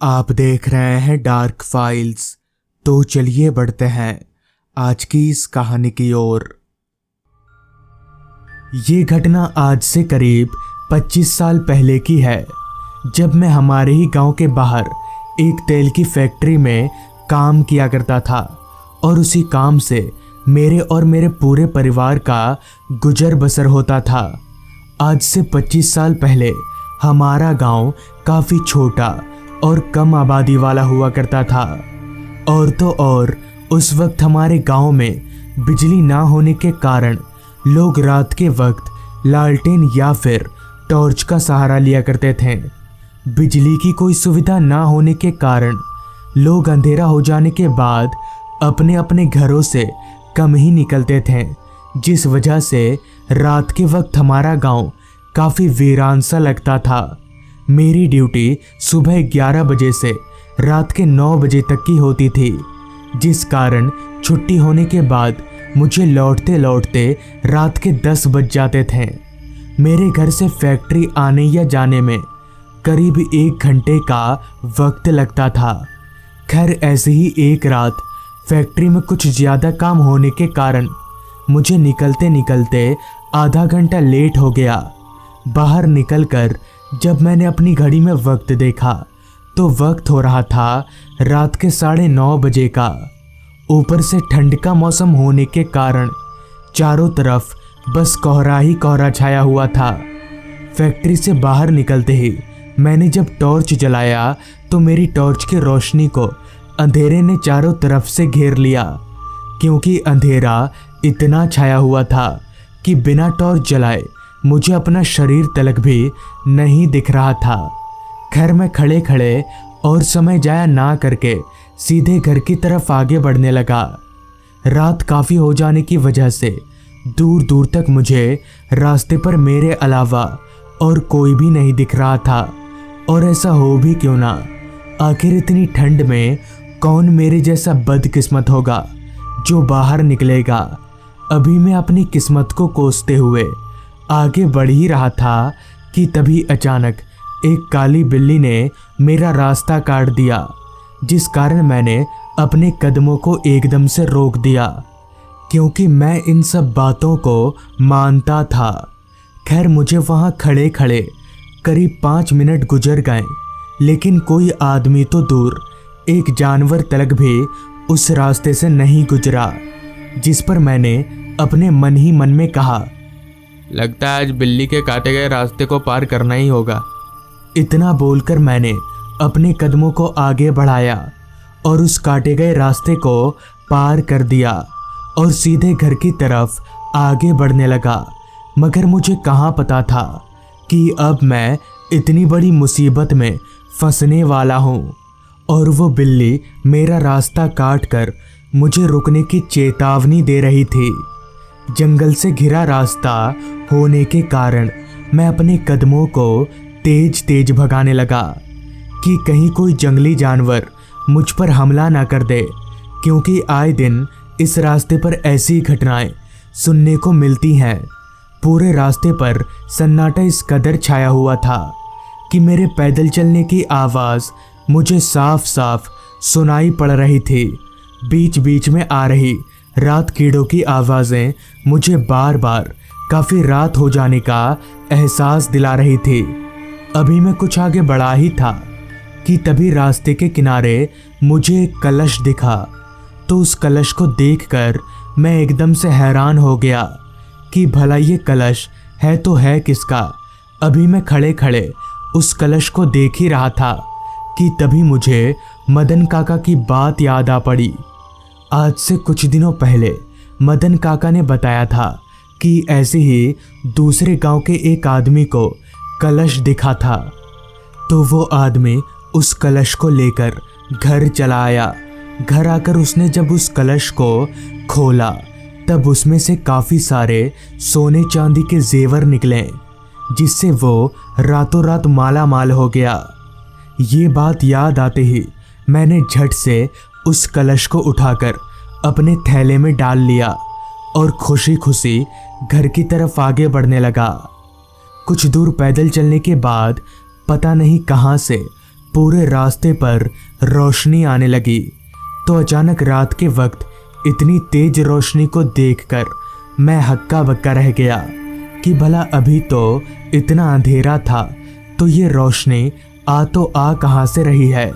आप देख रहे हैं डार्क फाइल्स। तो चलिए बढ़ते हैं आज की इस कहानी की ओर। ये घटना आज से करीब 25 साल पहले की है, जब मैं हमारे ही गांव के बाहर एक तेल की फैक्ट्री में काम किया करता था और उसी काम से मेरे और मेरे पूरे परिवार का गुजर बसर होता था। आज से 25 साल पहले हमारा गांव काफ़ी छोटा और कम आबादी वाला हुआ करता था। और तो और उस वक्त हमारे गांव में बिजली ना होने के कारण लोग रात के वक्त लालटेन या फिर टॉर्च का सहारा लिया करते थे। बिजली की कोई सुविधा ना होने के कारण लोग अंधेरा हो जाने के बाद अपने अपने घरों से कम ही निकलते थे, जिस वजह से रात के वक्त हमारा गांव काफ़ी वीरान सा लगता था। मेरी ड्यूटी सुबह 11 बजे से रात के 9 बजे तक की होती थी, जिस कारण छुट्टी होने के बाद मुझे लौटते लौटते रात के 10 बज जाते थे। मेरे घर से फैक्ट्री आने या जाने में करीब 1 घंटे का वक्त लगता था। खैर, ऐसे ही एक रात फैक्ट्री में कुछ ज़्यादा काम होने के कारण मुझे निकलते निकलते आधा घंटा लेट हो गया। बाहर निकलकर जब मैंने अपनी घड़ी में वक्त देखा तो वक्त हो रहा था रात के 9:30 बजे का। ऊपर से ठंड का मौसम होने के कारण चारों तरफ बस कोहरा ही कोहरा छाया हुआ था। फैक्ट्री से बाहर निकलते ही मैंने जब टॉर्च जलाया तो मेरी टॉर्च की रोशनी को अंधेरे ने चारों तरफ से घेर लिया, क्योंकि अंधेरा इतना छाया हुआ था कि बिना टॉर्च जलाए मुझे अपना शरीर तलक भी नहीं दिख रहा था। खैर, मैं खड़े खड़े और समय जाया ना करके सीधे घर की तरफ आगे बढ़ने लगा। रात काफ़ी हो जाने की वजह से दूर दूर तक मुझे रास्ते पर मेरे अलावा और कोई भी नहीं दिख रहा था। और ऐसा हो भी क्यों ना, आखिर इतनी ठंड में कौन मेरे जैसा बदकिस्मत होगा जो बाहर निकलेगा। अभी मैं अपनी किस्मत को कोसते हुए आगे बढ़ ही रहा था कि तभी अचानक एक काली बिल्ली ने मेरा रास्ता काट दिया, जिस कारण मैंने अपने कदमों को एकदम से रोक दिया, क्योंकि मैं इन सब बातों को मानता था। खैर, मुझे वहाँ खड़े खड़े करीब 5 मिनट गुजर गए, लेकिन कोई आदमी तो दूर एक जानवर तलक भी उस रास्ते से नहीं गुजरा, जिस पर मैंने अपने मन ही मन में कहा, लगता है आज बिल्ली के काटे गए रास्ते को पार करना ही होगा। इतना बोलकर मैंने अपने कदमों को आगे बढ़ाया और उस काटे गए रास्ते को पार कर दिया और सीधे घर की तरफ आगे बढ़ने लगा। मगर मुझे कहाँ पता था कि अब मैं इतनी बड़ी मुसीबत में फंसने वाला हूँ। और वो बिल्ली मेरा रास्ता काट कर मुझे रुकने की चेतावनी दे रही थी। जंगल से घिरा रास्ता होने के कारण मैं अपने कदमों को तेज तेज भगाने लगा कि कहीं कोई जंगली जानवर मुझ पर हमला ना कर दे, क्योंकि आए दिन इस रास्ते पर ऐसी घटनाएं सुनने को मिलती हैं। पूरे रास्ते पर सन्नाटा इस कदर छाया हुआ था कि मेरे पैदल चलने की आवाज़ मुझे साफ साफ सुनाई पड़ रही थी। बीच बीच में आ रही रात कीड़ों की आवाज़ें मुझे बार बार काफ़ी रात हो जाने का एहसास दिला रही थी। अभी मैं कुछ आगे बढ़ा ही था कि तभी रास्ते के किनारे मुझे एक कलश दिखा। तो उस कलश को देखकर मैं एकदम से हैरान हो गया कि भला ये कलश है तो है किसका। अभी मैं खड़े खड़े उस कलश को देख ही रहा था कि तभी मुझे मदन काका की बात याद आ पड़ी। आज से कुछ दिनों पहले मदन काका ने बताया था कि ऐसे ही दूसरे गांव के एक आदमी को कलश दिखा था। तो वो आदमी उस कलश को लेकर घर चला आया। घर आकर उसने जब उस कलश को खोला तब उसमें से काफ़ी सारे सोने चांदी के जेवर निकले, जिससे वो रातों रात माला माल हो गया। ये बात याद आते ही मैंने झट से उस कलश को उठाकर अपने थैले में डाल लिया और खुशी खुशी घर की तरफ आगे बढ़ने लगा। कुछ दूर पैदल चलने के बाद पता नहीं कहाँ से पूरे रास्ते पर रोशनी आने लगी। तो अचानक रात के वक्त इतनी तेज रोशनी को देखकर मैं हक्का बक्का रह गया कि भला अभी तो इतना अंधेरा था, तो ये रोशनी आ कहाँ से रही है।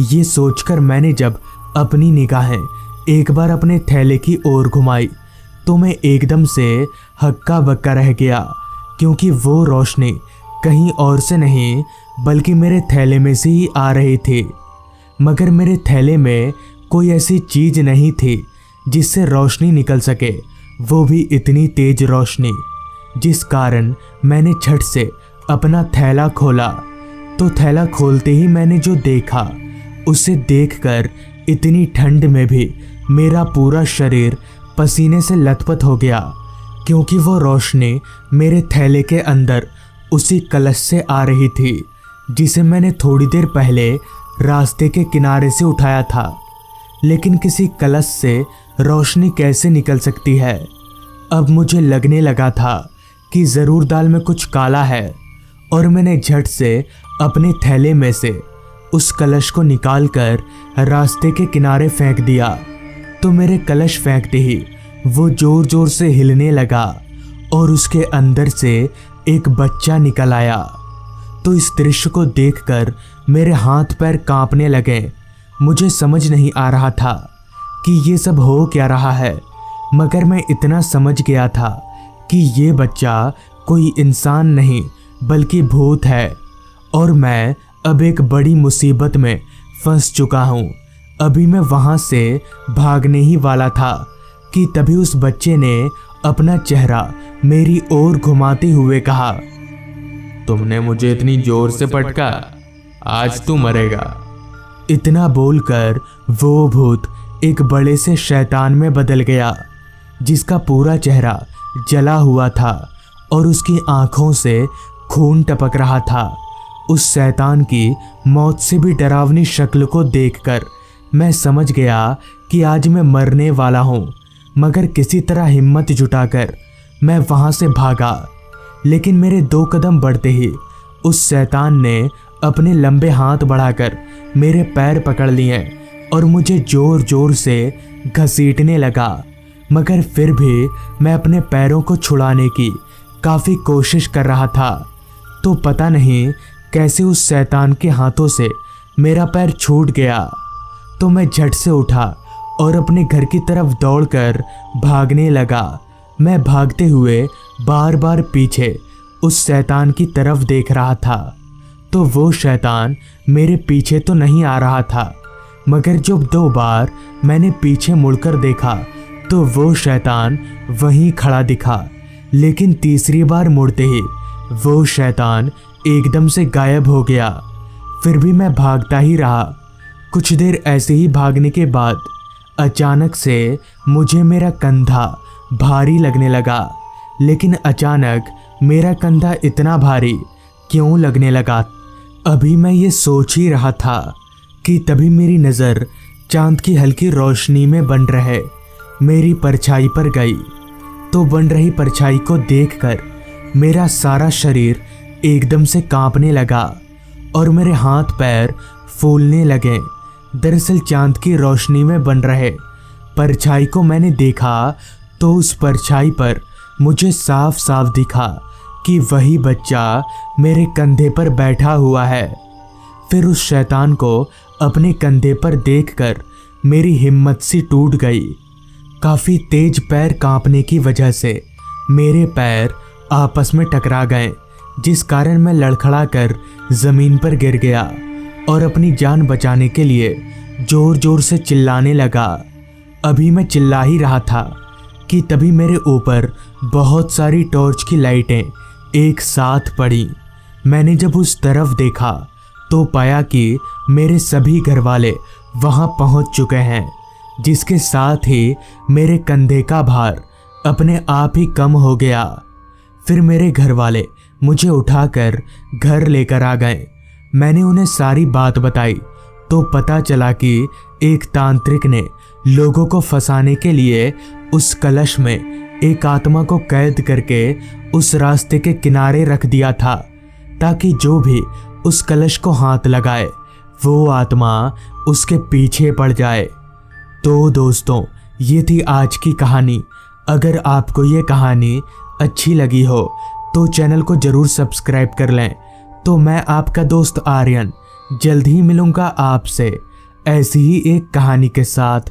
ये सोचकर मैंने जब अपनी निगाहें एक बार अपने थैले की ओर घुमाई तो मैं एकदम से हक्का बक्का रह गया, क्योंकि वो रोशनी कहीं और से नहीं बल्कि मेरे थैले में से ही आ रही थी। मगर मेरे थैले में कोई ऐसी चीज नहीं थी जिससे रोशनी निकल सके, वो भी इतनी तेज रोशनी, जिस कारण मैंने झट से अपना थैला खोला। तो थैला खोलते ही मैंने जो देखा उसे देखकर इतनी ठंड में भी मेरा पूरा शरीर पसीने से लथपथ हो गया, क्योंकि वो रोशनी मेरे थैले के अंदर उसी कलश से आ रही थी जिसे मैंने थोड़ी देर पहले रास्ते के किनारे से उठाया था। लेकिन किसी कलश से रोशनी कैसे निकल सकती है। अब मुझे लगने लगा था कि ज़रूर दाल में कुछ काला है, और मैंने झट से अपने थैले में से उस कलश को निकालकर रास्ते के किनारे फेंक दिया। तो मेरे कलश फेंकते ही वो जोर जोर से हिलने लगा और उसके अंदर से एक बच्चा निकल आया। तो इस दृश्य को देखकर मेरे हाथ पैर कांपने लगे। मुझे समझ नहीं आ रहा था कि ये सब हो क्या रहा है, मगर मैं इतना समझ गया था कि ये बच्चा कोई इंसान नहीं बल्कि भूत है, और मैं अब एक बड़ी मुसीबत में फंस चुका हूँ। अभी मैं वहाँ से भागने ही वाला था कि तभी उस बच्चे ने अपना चेहरा मेरी ओर घुमाते हुए कहा, तुमने मुझे इतनी जोर से पटका, आज तू मरेगा। इतना बोलकर वो भूत एक बड़े से शैतान में बदल गया, जिसका पूरा चेहरा जला हुआ था और उसकी आंखों से खून टपक रहा था। उस शैतान की मौत से भी डरावनी शक्ल को देखकर मैं समझ गया कि आज मैं मरने वाला हूँ। मगर किसी तरह हिम्मत जुटाकर मैं वहाँ से भागा, लेकिन मेरे 2 कदम बढ़ते ही उस शैतान ने अपने लंबे हाथ बढ़ाकर मेरे पैर पकड़ लिए और मुझे जोर जोर से घसीटने लगा। मगर फिर भी मैं अपने पैरों को छुड़ाने की काफ़ी कोशिश कर रहा था। तो पता नहीं कैसे उस शैतान के हाथों से मेरा पैर छूट गया। तो मैं झट से उठा और अपने घर की तरफ दौड़कर भागने लगा। मैं भागते हुए बार बार पीछे उस शैतान की तरफ देख रहा था। तो वो शैतान मेरे पीछे तो नहीं आ रहा था, मगर जब 2 बार मैंने पीछे मुड़कर देखा तो वो शैतान वहीं खड़ा दिखा। लेकिन तीसरी बार मुड़ते ही वो शैतान एकदम से गायब हो गया। फिर भी मैं भागता ही रहा। कुछ देर ऐसे ही भागने के बाद अचानक से मुझे मेरा कंधा भारी लगने लगा। लेकिन अचानक मेरा कंधा इतना भारी क्यों लगने लगा, अभी मैं ये सोच ही रहा था कि तभी मेरी नज़र चांद की हल्की रोशनी में बन रहे मेरी परछाई पर गई। तो बन रही परछाई को देखकर मेरा सारा शरीर एकदम से कांपने लगा और मेरे हाथ पैर फूलने लगे। दरअसल चांद की रोशनी में बन रहे परछाई को मैंने देखा तो उस परछाई पर मुझे साफ साफ दिखा कि वही बच्चा मेरे कंधे पर बैठा हुआ है। फिर उस शैतान को अपने कंधे पर देखकर मेरी हिम्मत सी टूट गई। काफ़ी तेज पैर कांपने की वजह से मेरे पैर आपस में टकरा गए, जिस कारण मैं लड़खड़ा कर ज़मीन पर गिर गया और अपनी जान बचाने के लिए जोर जोर से चिल्लाने लगा। अभी मैं चिल्ला ही रहा था कि तभी मेरे ऊपर बहुत सारी टॉर्च की लाइटें एक साथ पड़ी। मैंने जब उस तरफ देखा तो पाया कि मेरे सभी घरवाले वहां पहुंच चुके हैं, जिसके साथ ही मेरे कंधे का भार अपने आप ही कम हो गया। फिर मेरे घरवाले मुझे उठाकर घर लेकर आ गए। मैंने उन्हें सारी बात बताई तो पता चला कि एक तांत्रिक ने लोगों को फंसाने के लिए उस कलश में एक आत्मा को कैद करके उस रास्ते के किनारे रख दिया था, ताकि जो भी उस कलश को हाथ लगाए वो आत्मा उसके पीछे पड़ जाए। तो दोस्तों, ये थी आज की कहानी। अगर आपको ये कहानी अच्छी लगी हो तो चैनल को ज़रूर सब्सक्राइब कर लें। तो मैं आपका दोस्त आर्यन जल्द ही मिलूँगा आपसे ऐसी ही एक कहानी के साथ।